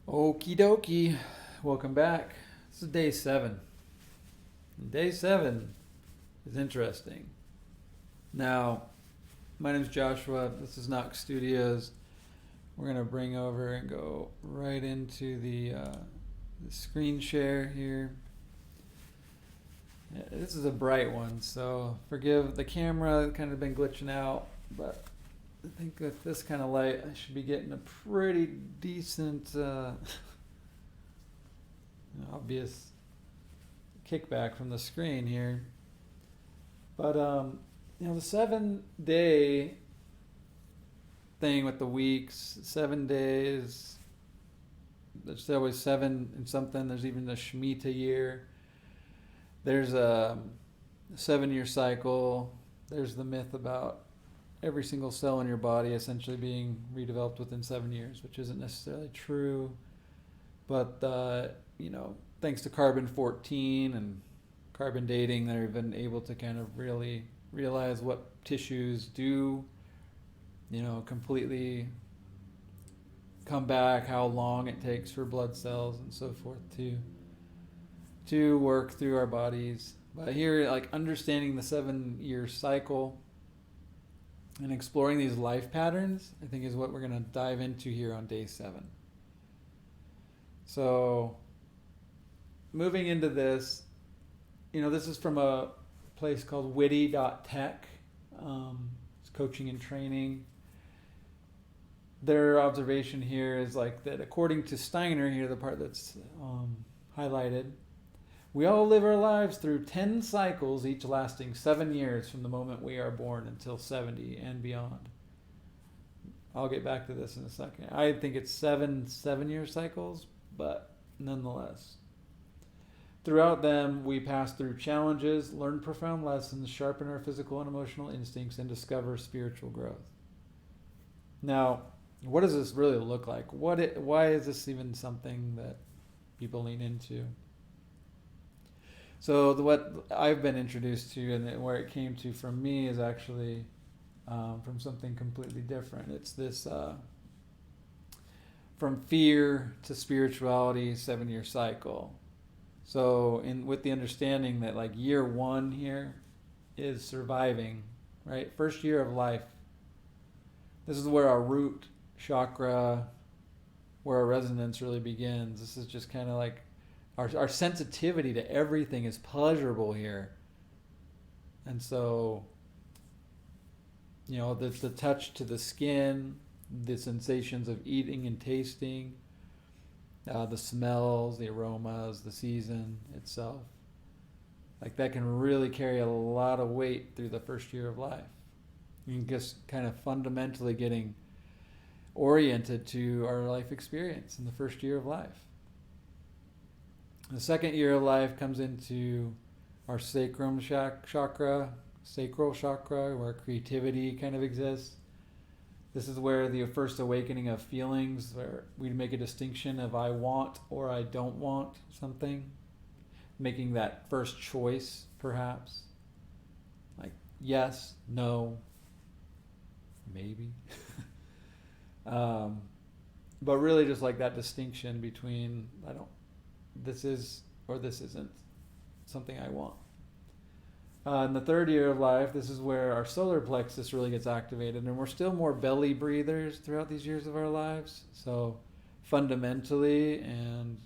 Okie dokie. Welcome back. This is day 7. Day 7 is interesting. Now, my name is Joshua. This is Knox Studios. We're going to bring over and go right into the screen share here. This is a bright one, so forgive the camera, kind of been glitching out, but I think with this kind of light, I should be getting a pretty decent, obvious kickback from the screen here. But the 7-day thing with the weeks, 7 days. There's always 7 and something. There's even a Shmita year. There's a 7-year cycle. There's the myth about every single cell in your body essentially being redeveloped within 7 years, which isn't necessarily true. But thanks to carbon-14 and carbon dating, they've been able to kind of really realize what tissues do, completely come back, how long it takes for blood cells and so forth to work through our bodies. But here, like understanding the 7-year cycle and exploring these life patterns, I think is what we're going to dive into here on day 7. So, moving into this, this is from a place called witty.tech. It's coaching and training. Their observation here is like that according to Steiner here, the part that's highlighted, we all live our lives through 10 cycles, each lasting 7 years from the moment we are born until 70 and beyond. I'll get back to this in a second. I think it's 7-year cycles, but nonetheless. Throughout them, we pass through challenges, learn profound lessons, sharpen our physical and emotional instincts, and discover spiritual growth. Now, what does this really look like? Why is this even something that people lean into? So what I've been introduced to and where it came to from me is actually from something completely different. It's this from fear to spirituality 7-year cycle. So with the understanding that like year 1 here is surviving, right? First year of life. This is where our root chakra, where our resonance really begins. This is just kind of like our sensitivity to everything is pleasurable here. And so, the touch to the skin, the sensations of eating and tasting, the smells, the aromas, the season itself. Like that can really carry a lot of weight through the first year of life. You can just kind of fundamentally getting oriented to our life experience in the first year of life. The second year of life comes into our sacral chakra, where creativity kind of exists. This is where the first awakening of feelings, where we make a distinction of I want or I don't want something, making that first choice, perhaps. Like yes, no, maybe. But really just like that distinction between this is or this isn't something I want. In the third year of life, this is where our solar plexus really gets activated, and we're still more belly breathers throughout these years of our lives. So fundamentally, and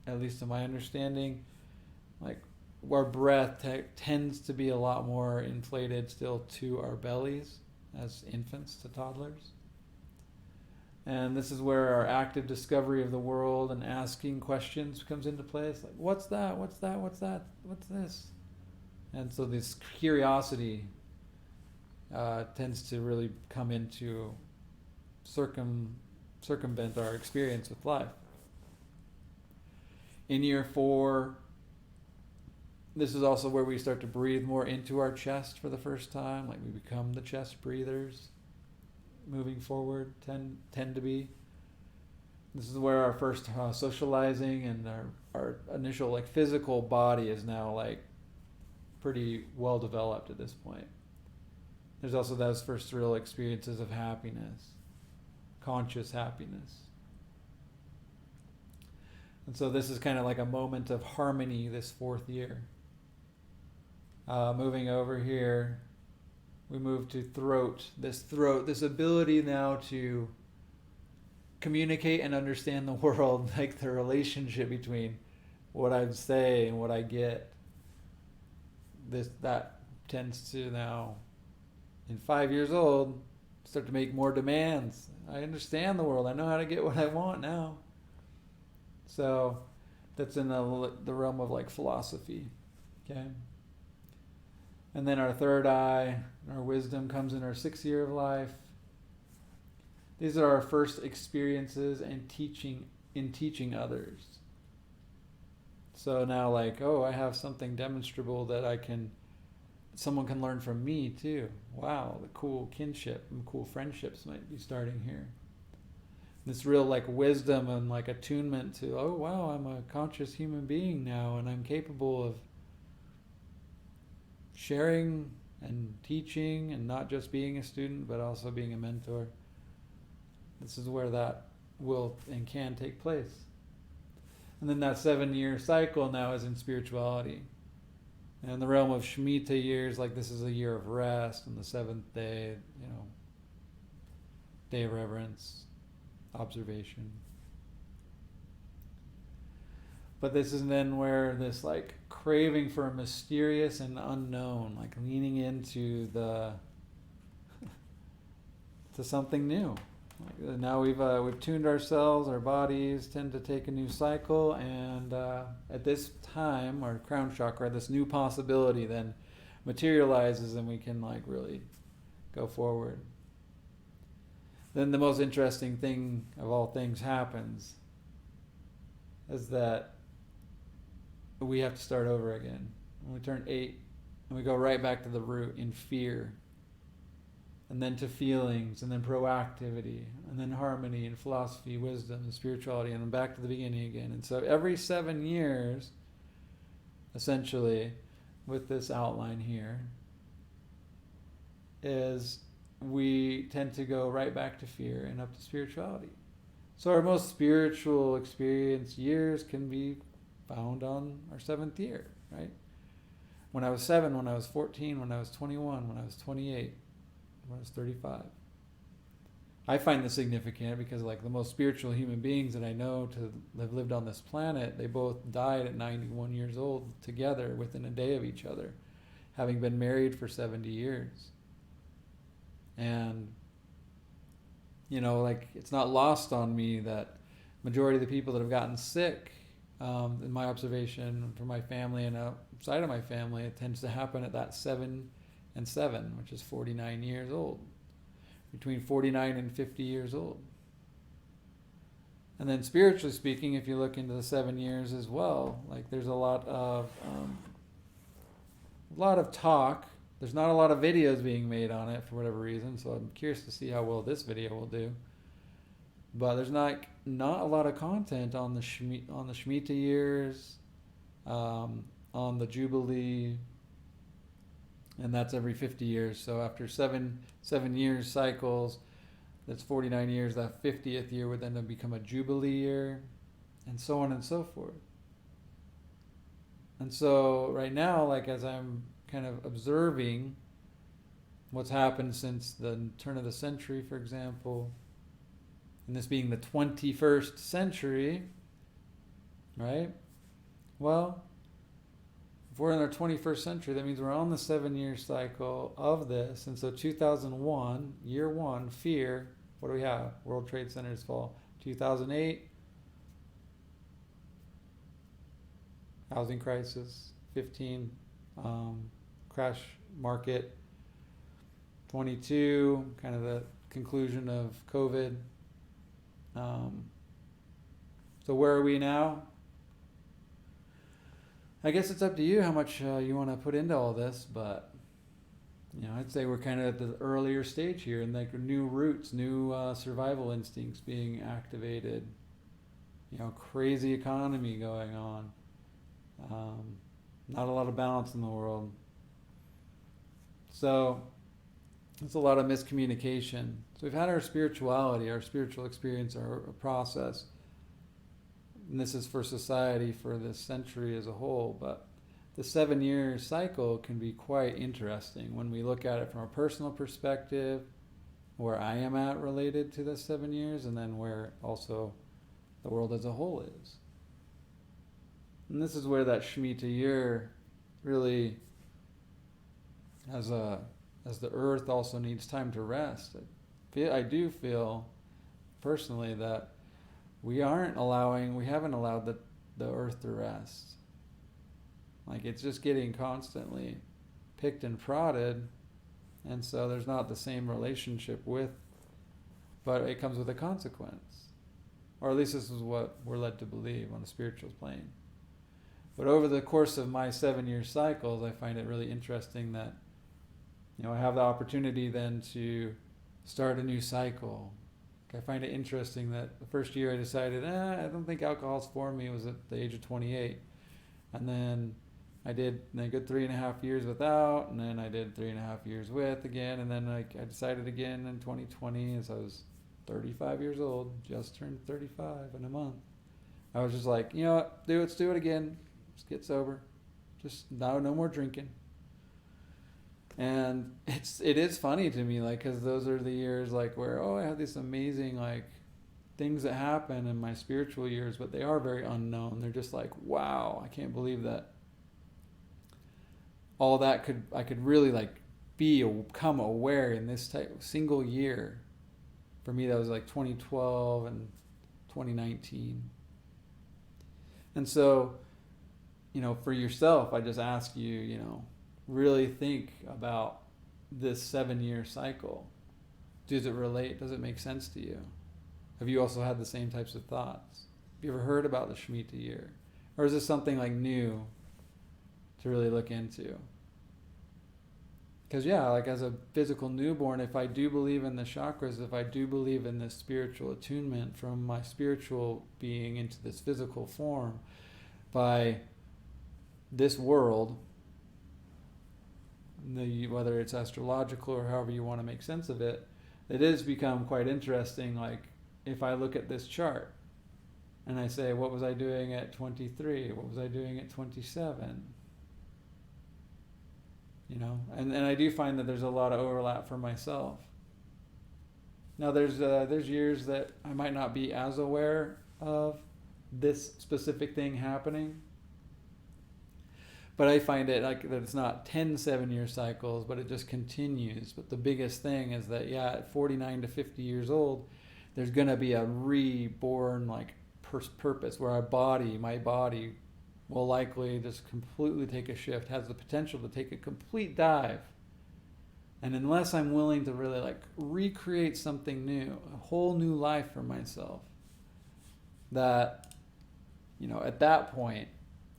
at least to my understanding, like our breath tends to be a lot more inflated still to our bellies as infants to toddlers. And this is where our active discovery of the world and asking questions comes into place. Like, what's that? What's that? What's that? What's this? And so this curiosity tends to really come into circumvent our experience with life. In year 4, this is also where we start to breathe more into our chest for the first time. Like we become the chest breathers. Moving forward, tend to be. This is where our first socializing and our initial like physical body is now like pretty well developed at this point. There's also those first real experiences of happiness, conscious happiness. And so this is kind of like a moment of harmony this fourth year. Moving over here, we move to throat. This ability now to communicate and understand the world, like the relationship between what I say and what I get. That tends to now, in 5 years old, start to make more demands. I understand the world. I know how to get what I want now. So that's in the realm of like philosophy. Okay. And then our third eye, our wisdom, comes in our 6th year of life. These are our first experiences and teaching others. So now, like, oh, I have something demonstrable that someone can learn from me too. Wow, the cool kinship and cool friendships might be starting here. This real like wisdom and like attunement to, oh wow, I'm a conscious human being now, and I'm capable of sharing and teaching, and not just being a student, but also being a mentor. This is where that will and can take place. And then that 7-year cycle now is in spirituality. And in the realm of Shmita years, like this is a year of rest, and the 7th day, day of reverence, observation. But this is then where this like craving for a mysterious and unknown, like leaning into to something new. Like now we've tuned ourselves, our bodies tend to take a new cycle, and at this time, our crown chakra, this new possibility then materializes, and we can like really go forward. Then the most interesting thing of all things happens is that we have to start over again. When we turn 8, and we go right back to the root in fear, and then to feelings, and then proactivity, and then harmony and philosophy, wisdom and spirituality, and then back to the beginning again. And so every 7 years, essentially, with this outline here, is we tend to go right back to fear and up to spirituality. So our most spiritual experience years can be found on our 7th year, right? When I was 7, when I was 14, when I was 21, when I was 28, when I was 35. I find this significant because like the most spiritual human beings that I know to have lived on this planet, they both died at 91 years old together within a day of each other, having been married for 70 years. And, like it's not lost on me that majority of the people that have gotten sick, in my observation from my family and outside of my family, it tends to happen at that 7 and 7, which is 49 years old, between 49 and 50 years old. And then spiritually speaking, if you look into the 7 years as well, like there's a lot of talk. There's not a lot of videos being made on it for whatever reason, so I'm curious to see how well this video will do. But there's not a lot of content on the Shmita years, on the Jubilee, and that's every 50 years. So after 7 years cycles, that's 49 years. That 50th year would then become a Jubilee year, and so on and so forth. And so right now, like as I'm kind of observing what's happened since the turn of the century, for example, and this being the 21st century, right? Well, if we're in our 21st century, that means we're on the 7-year cycle of this. And so 2001, year 1, fear, what do we have? World Trade Centers fall. 2008, housing crisis. 15, crash market. 22, kind of the conclusion of COVID. So where are we now? I guess it's up to you how much you want to put into all this, but I'd say we're kind of at the earlier stage here, and like new roots, new survival instincts being activated. Crazy economy going on. Not a lot of balance in the world. So it's a lot of miscommunication. So we've had our spirituality, our spiritual experience, our process. and this is for society for this century as a whole, but the 7-year cycle can be quite interesting when we look at it from a personal perspective, where I am at related to the 7 years, and then where also the world as a whole is. And this is where that Shmita year really, as the earth also needs time to rest. I do feel personally that we haven't allowed the earth to rest. Like, it's just getting constantly picked and prodded, and so there's not the same relationship but it comes with a consequence. Or at least this is what we're led to believe on the spiritual plane. But over the course of my 7-year cycles, I find it really interesting that, I have the opportunity then to start a new cycle. I find it interesting that the first year I decided, I don't think alcohol's for me, was at the age of 28. And then I did a good 3.5 years without, and then I did 3.5 years with again, and then I decided again in 2020 as I was 35 years old, just turned 35 in a month. I was just like, you know what, let's do it again. Just get sober. Just no more drinking. And it is funny to me, like, because those are the years like where I have these amazing like things that happen in my spiritual years, but they are very unknown. They're just like, wow, I can't believe that all that I could really like become aware in this type single year. For me, that was like 2012 and 2019. And so, for yourself, I just ask you, really think about this 7-year cycle. Does it relate? Does it make sense to you? Have you also had the same types of thoughts? Have you ever heard about the Shmita year? Or is this something like new to really look into? Because like as a physical newborn, if I do believe in the chakras, if I do believe in this spiritual attunement from my spiritual being into this physical form, by this world, whether it's astrological or however you want to make sense of it, it has become quite interesting. Like, if I look at this chart and I say, what was I doing at 23? What was I doing at 27? And I do find that there's a lot of overlap for myself. Now there's years that I might not be as aware of this specific thing happening, but I find it like that it's not 10 7-year cycles, but it just continues. But the biggest thing is that at 49 to 50 years old, there's going to be a reborn like purpose where my body will likely just completely take a shift, has the potential to take a complete dive. And unless I'm willing to really like recreate something new, a whole new life for myself, that, at that point,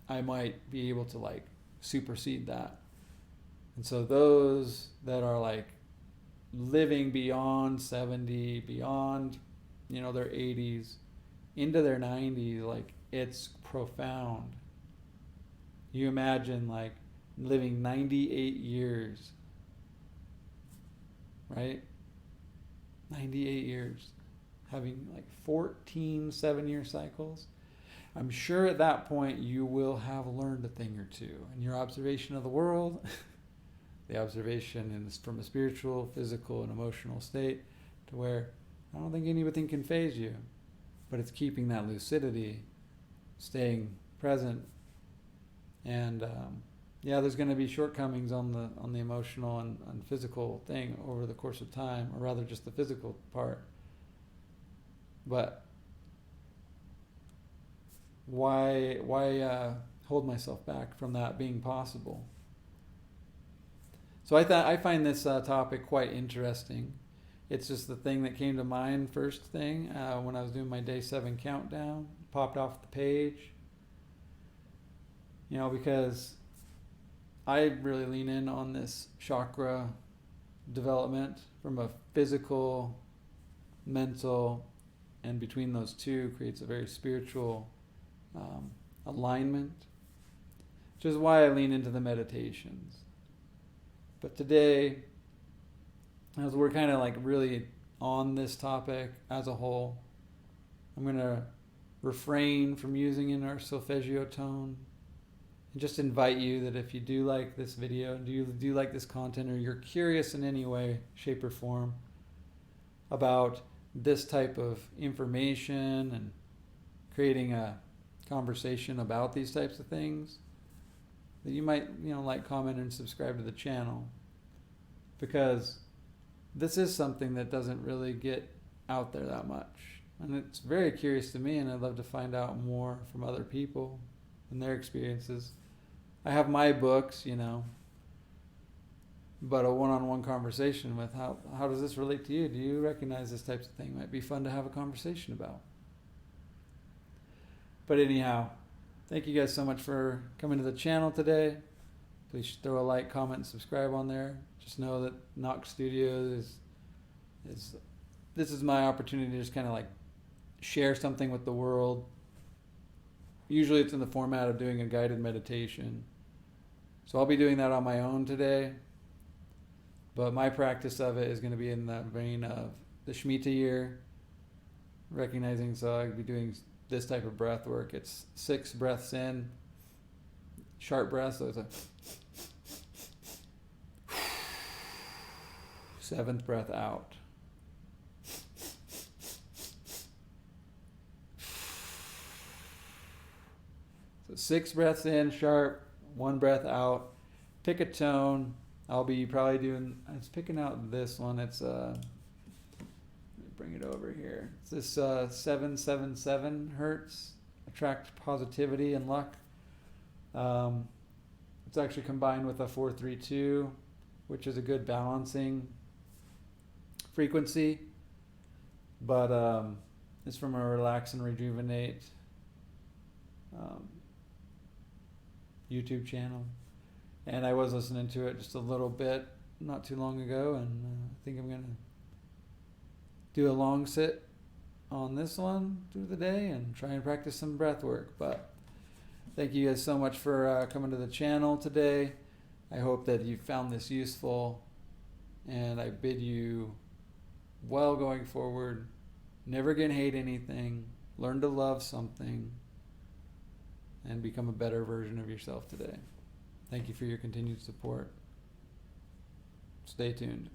I might be able to like supersede that. And so those that are like living beyond 70, beyond, their 80s, into their 90s, like, it's profound. You imagine like living 98 years, right? 98 years, having like 14 7-year cycles. I'm sure at that point you will have learned a thing or two in your observation of the world, the observation from a spiritual, physical, and emotional state, to where I don't think anything can faze you, but it's keeping that lucidity, staying present. And there's going to be shortcomings on the emotional and physical thing over the course of time, or rather just the physical part. But why hold myself back from that being possible? So I find this topic quite interesting. It's just the thing that came to mind first thing when I was doing my day 7 countdown, popped off the page. Because I really lean in on this chakra development from a physical, mental, and between those two creates a very spiritual alignment, which is why I lean into the meditations. But today, as we're kind of like really on this topic as a whole, I'm going to refrain from using in our solfeggio tone. And just invite you that if you do like this video, do like this content, or you're curious in any way, shape, or form about this type of information and creating a conversation about these types of things, that you might, like, comment, and subscribe to the channel, because this is something that doesn't really get out there that much, and it's very curious to me, and I'd love to find out more from other people and their experiences. I have my books, but a one-on-one conversation with how does this relate to you? Do you recognize this types of thing? Might be fun to have a conversation about. But anyhow, thank you guys so much for coming to the channel today. Please throw a like, comment, and subscribe on there. Just know that Knox Studios is this is my opportunity to just kind of like share something with the world. Usually it's in the format of doing a guided meditation. So I'll be doing that on my own today. But my practice of it is going to be in the vein of the Shmita year, recognizing, so I'll be doing this type of breath work. It's 6 breaths in, sharp breath, so it's a 7th breath out. So 6 breaths in, sharp, 1 breath out. Pick a tone. I'll be probably doing, I was picking out this one. It's, let me bring it over here. It's this 777 hertz, attract positivity and luck. It's actually combined with a 432, which is a good balancing frequency. But it's from a Relax and Rejuvenate YouTube channel. And I was listening to it just a little bit not too long ago, and I think I'm going to do a long sit on this one through the day and try and practice some breath work. But thank you guys so much for coming to the channel today. I hope that you found this useful, and I bid you well going forward. Never again hate anything. Learn to love something, and become a better version of yourself today. Thank you for your continued support. Stay tuned.